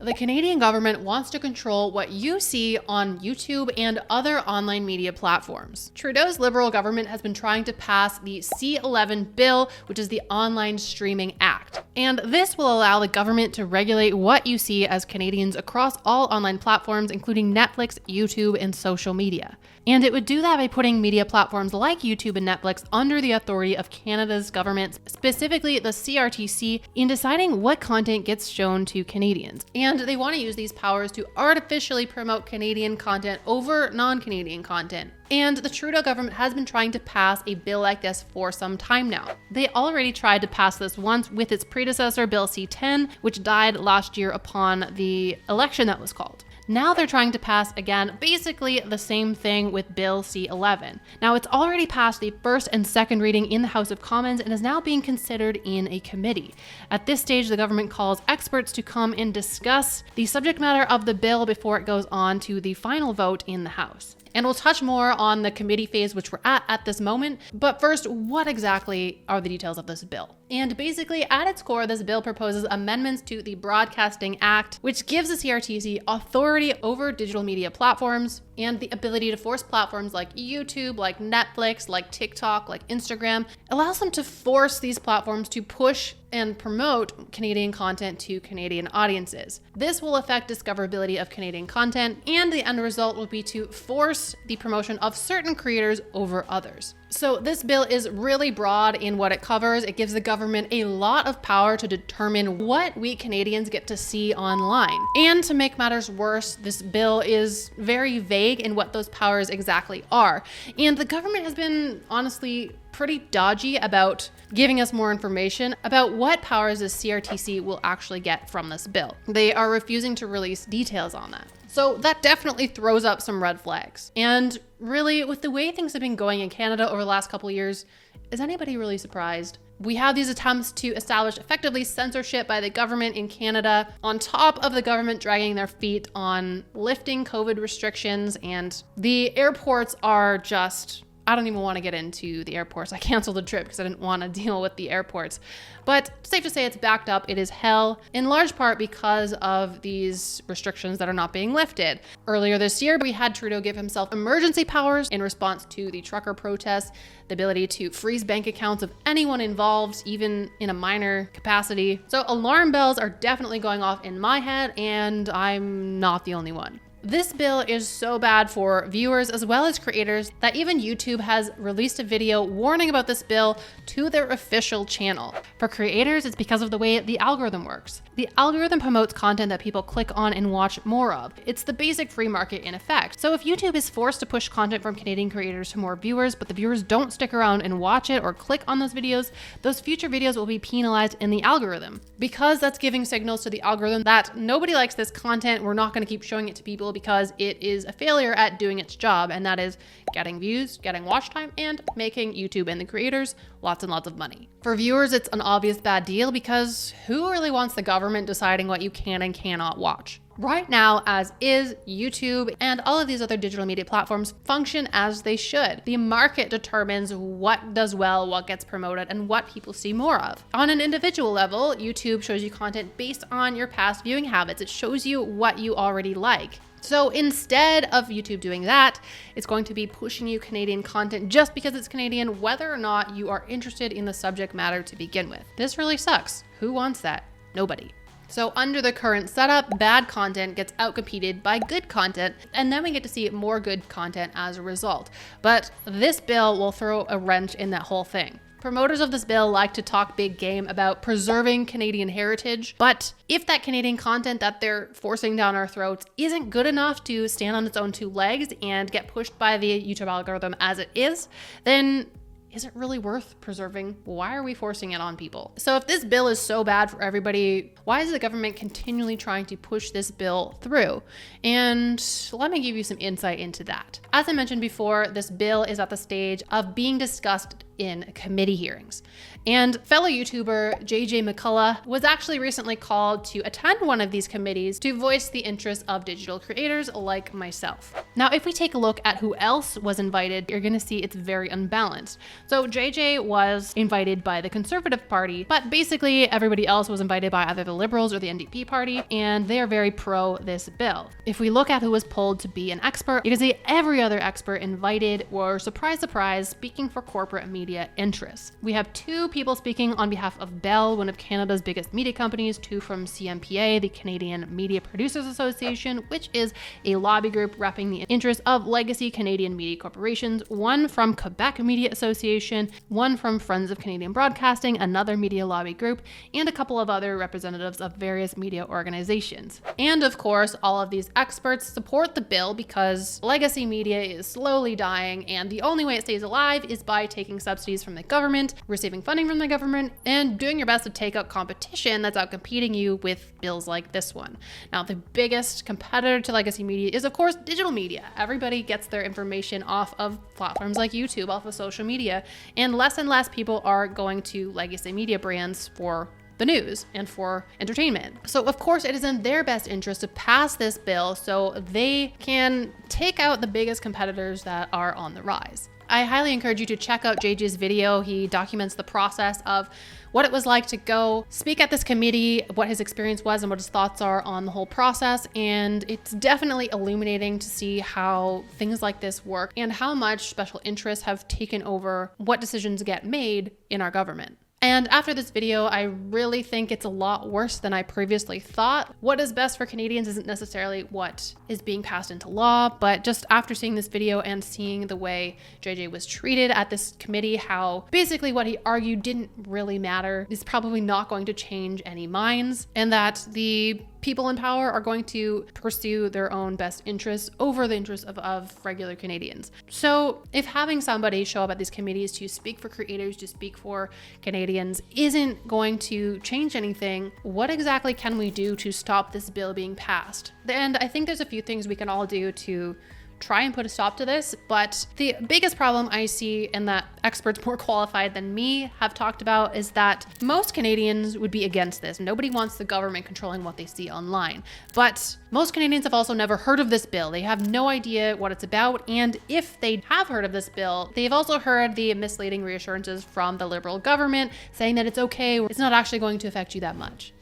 The Canadian government wants to control what you see on YouTube and other online media platforms. Trudeau's Liberal government has been trying to pass the C-11 bill, which is the Online Streaming Act. And this will allow the government to regulate what you see as Canadians across all online platforms, including Netflix, YouTube, and social media. And it would do that by putting media platforms like YouTube and Netflix under the authority of Canada's government, specifically the CRTC, in deciding what content gets shown to Canadians. And they want to use these powers to artificially promote Canadian content over non-Canadian content. And the Trudeau government has been trying to pass a bill like this for some time now. They already tried to pass this once with its predecessor, Bill C-10, which died last year upon the election that was called. Now they're trying to pass, again, basically the same thing with Bill C-11. Now, it's already passed the first and second reading in the House of Commons and is now being considered in a committee. At this stage, the government calls experts to come and discuss the subject matter of the bill before it goes on to the final vote in the House. And we'll touch more on the committee phase, which we're at this moment. But first, what exactly are the details of this bill? And basically, at its core, this bill proposes amendments to the Broadcasting Act, which gives the CRTC authority over digital media platforms and the ability to force platforms like YouTube, like Netflix, like TikTok, like Instagram, allows them to force these platforms to push and promote Canadian content to Canadian audiences. This will affect discoverability of Canadian content, and the end result will be to force the promotion of certain creators over others. So this bill is really broad in what it covers. It gives the government a lot of power to determine what we Canadians get to see online. And to make matters worse, this bill is very vague in what those powers exactly are. And the government has been honestly pretty dodgy about giving us more information about what powers the CRTC will actually get from this bill. They are refusing to release details on that. So that definitely throws up some red flags. And really, with the way things have been going in Canada over the last couple of years, is anybody really surprised? We have these attempts to establish effectively censorship by the government in Canada, on top of the government dragging their feet on lifting COVID restrictions, and the airports are just... I don't even want to get into the airports. I canceled the trip because I didn't want to deal with the airports. But safe to say it's backed up. It is hell, in large part because of these restrictions that are not being lifted. Earlier this year, we had Trudeau give himself emergency powers in response to the trucker protests, the ability to freeze bank accounts of anyone involved, even in a minor capacity. So alarm bells are definitely going off in my head, and I'm not the only one. This bill is so bad for viewers as well as creators that even YouTube has released a video warning about this bill to their official channel. For creators, it's because of the way the algorithm works. The algorithm promotes content that people click on and watch more of. It's the basic free market in effect. So if YouTube is forced to push content from Canadian creators to more viewers, but the viewers don't stick around and watch it or click on those videos, those future videos will be penalized in the algorithm. Because that's giving signals to the algorithm that nobody likes this content, we're not going to keep showing it to people because it is a failure at doing its job, and that is getting views, getting watch time, and making YouTube and the creators lots and lots of money. For viewers, it's an obvious bad deal because who really wants the government deciding what you can and cannot watch? Right now, as is, YouTube and all of these other digital media platforms function as they should. The market determines what does well, what gets promoted, and what people see more of. On an individual level, YouTube shows you content based on your past viewing habits. It shows you what you already like. So instead of YouTube doing that, it's going to be pushing you Canadian content just because it's Canadian, whether or not you are interested in the subject matter to begin with. This really sucks. Who wants that? Nobody. So under the current setup, bad content gets outcompeted by good content, and then we get to see more good content as a result. But this bill will throw a wrench in that whole thing. Promoters of this bill like to talk big game about preserving Canadian heritage, but if that Canadian content that they're forcing down our throats isn't good enough to stand on its own two legs and get pushed by the YouTube algorithm as it is, then is it really worth preserving? Why are we forcing it on people? So if this bill is so bad for everybody, why is the government continually trying to push this bill through? And let me give you some insight into that. As I mentioned before, this bill is at the stage of being discussed in committee hearings. And fellow YouTuber JJ McCullough was actually recently called to attend one of these committees to voice the interests of digital creators like myself. Now, if we take a look at who else was invited, you're going to see it's very unbalanced. So JJ was invited by the Conservative Party, but basically everybody else was invited by either the Liberals or the NDP party, and they are very pro this bill. If we look at who was pulled to be an expert, you can see every other expert invited were, surprise, surprise, speaking for corporate media interests. We have 2 people speaking on behalf of Bell, one of Canada's biggest media companies, 2 from CMPA, the Canadian Media Producers Association, which is a lobby group repping the interests of legacy Canadian media corporations, 1 from Quebec Media Association, 1 from Friends of Canadian Broadcasting, another media lobby group, and a couple of other representatives of various media organizations. And of course, all of these experts support the bill because legacy media is slowly dying, and the only way it stays alive is by taking subsidies from the government, receiving funding from the government, and doing your best to take out competition that's out competing you with bills like this one. Now, the biggest competitor to legacy media is, of course, digital media. Everybody gets their information off of platforms like YouTube, off of social media, and less people are going to legacy media brands for the news and for entertainment. So of course it is in their best interest to pass this bill so they can take out the biggest competitors that are on the rise. I highly encourage you to check out JJ's video. He documents the process of what it was like to go speak at this committee, what his experience was and what his thoughts are on the whole process. And it's definitely illuminating to see how things like this work and how much special interests have taken over what decisions get made in our government. And after this video, I really think it's a lot worse than I previously thought. What is best for Canadians isn't necessarily what is being passed into law, but just after seeing this video and seeing the way JJ was treated at this committee, how basically what he argued didn't really matter, is probably not going to change any minds, and that the people in power are going to pursue their own best interests over the interests of regular Canadians. So if having somebody show up at these committees to speak for creators, to speak for Canadians isn't going to change anything, what exactly can we do to stop this bill being passed? And I think there's a few things we can all do to try and put a stop to this, but the biggest problem I see, and that experts more qualified than me have talked about, is that most Canadians would be against this. Nobody wants the government controlling what they see online. But most Canadians have also never heard of this bill. They have no idea what it's about, and if they have heard of this bill, they've also heard the misleading reassurances from the Liberal government saying that it's okay, it's not actually going to affect you that much.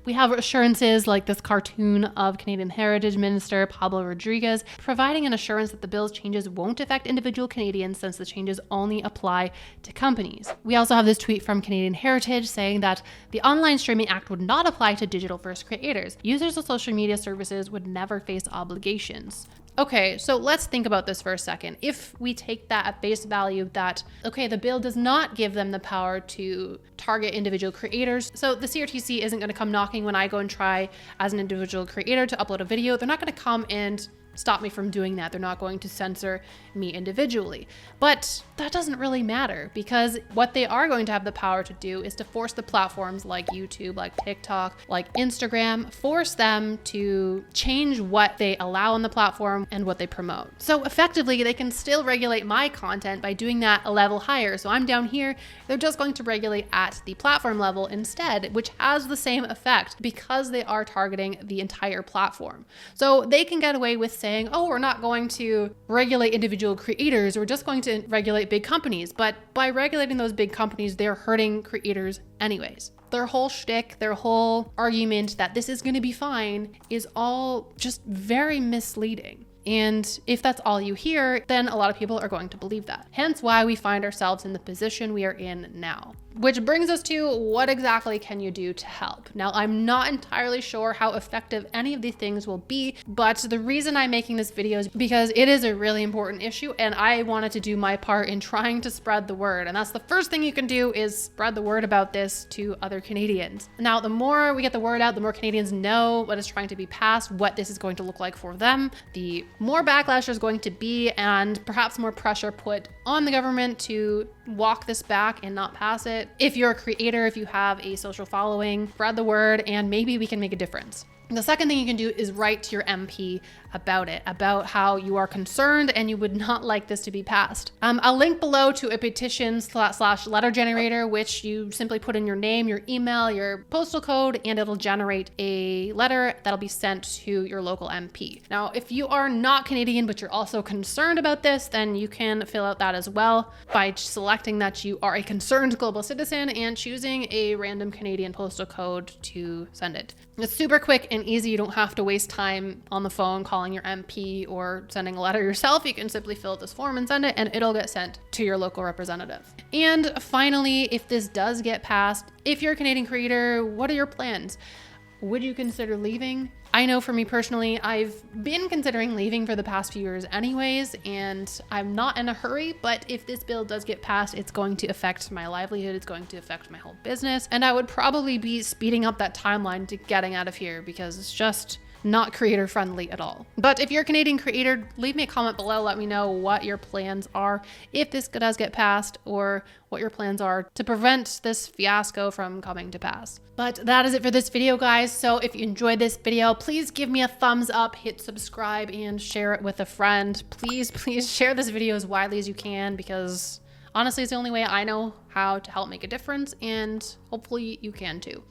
We have assurances like this cartoon of Canadian Heritage Minister Pablo Rodriguez providing an assurance that the bill's changes won't affect individual Canadians since the changes only apply to companies. We also have this tweet from Canadian Heritage saying that the Online Streaming Act would not apply to digital-first creators. Users of social media services would never face obligations. Okay, so let's think about this for a second. If we take that at face value that, okay, the bill does not give them the power to target individual creators, so the CRTC isn't going to come knocking when I go and try as an individual creator to upload a video. They're not going to come and stop me from doing that. They're not going to censor me individually. But that doesn't really matter, because what they are going to have the power to do is to force the platforms like YouTube, like TikTok, like Instagram, force them to change what they allow on the platform and what they promote. So effectively, they can still regulate my content by doing that a level higher. So I'm down here, they're just going to regulate at the platform level instead, which has the same effect because they are targeting the entire platform. So they can get away with saying, oh, we're not going to regulate individual creators, we're just going to regulate big companies. But by regulating those big companies, they're hurting creators anyways. Their whole shtick, their whole argument that this is going to be fine is all just very misleading. And if that's all you hear, then a lot of people are going to believe that. Hence why we find ourselves in the position we are in now. Which brings us to, what exactly can you do to help? Now, I'm not entirely sure how effective any of these things will be, but the reason I'm making this video is because it is a really important issue and I wanted to do my part in trying to spread the word. And that's the first thing you can do, is spread the word about this to other Canadians. Now, the more we get the word out, the more Canadians know what is trying to be passed, what this is going to look like for them, the more backlash there's going to be, and perhaps more pressure put on the government to walk this back and not pass it. If you're a creator, if you have a social following, spread the word and maybe we can make a difference. The second thing you can do is write to your MP about it, about how you are concerned and you would not like this to be passed. I'll link below to a petition / letter generator, which you simply put in your name, your email, your postal code, and it'll generate a letter that'll be sent to your local MP. Now, if you are not Canadian, but you're also concerned about this, then you can fill out that as well by selecting that you are a concerned global citizen and choosing a random Canadian postal code to send it. It's super quick and easy. You don't have to waste time on the phone calling your MP or sending a letter yourself. You can simply fill out this form and send it, and it'll get sent to your local representative. And finally, if this does get passed, if you're a Canadian creator, what are your plans? Would you consider leaving? I know for me personally, I've been considering leaving for the past few years anyways, and I'm not in a hurry, but if this bill does get passed, it's going to affect my livelihood, it's going to affect my whole business, and I would probably be speeding up that timeline to getting out of here because it's just not creator friendly at all. But if you're a Canadian creator, leave me a comment below. Let me know what your plans are if this does get passed, or what your plans are to prevent this fiasco from coming to pass. But that is it for this video, guys. So if you enjoyed this video, please give me a thumbs up, hit subscribe, and share it with a friend. Please share this video as widely as you can, because honestly, it's the only way I know how to help make a difference, and hopefully you can too.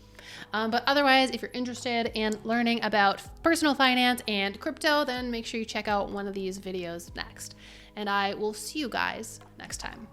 But otherwise, if you're interested in learning about personal finance and crypto, then make sure you check out one of these videos next. And I will see you guys next time.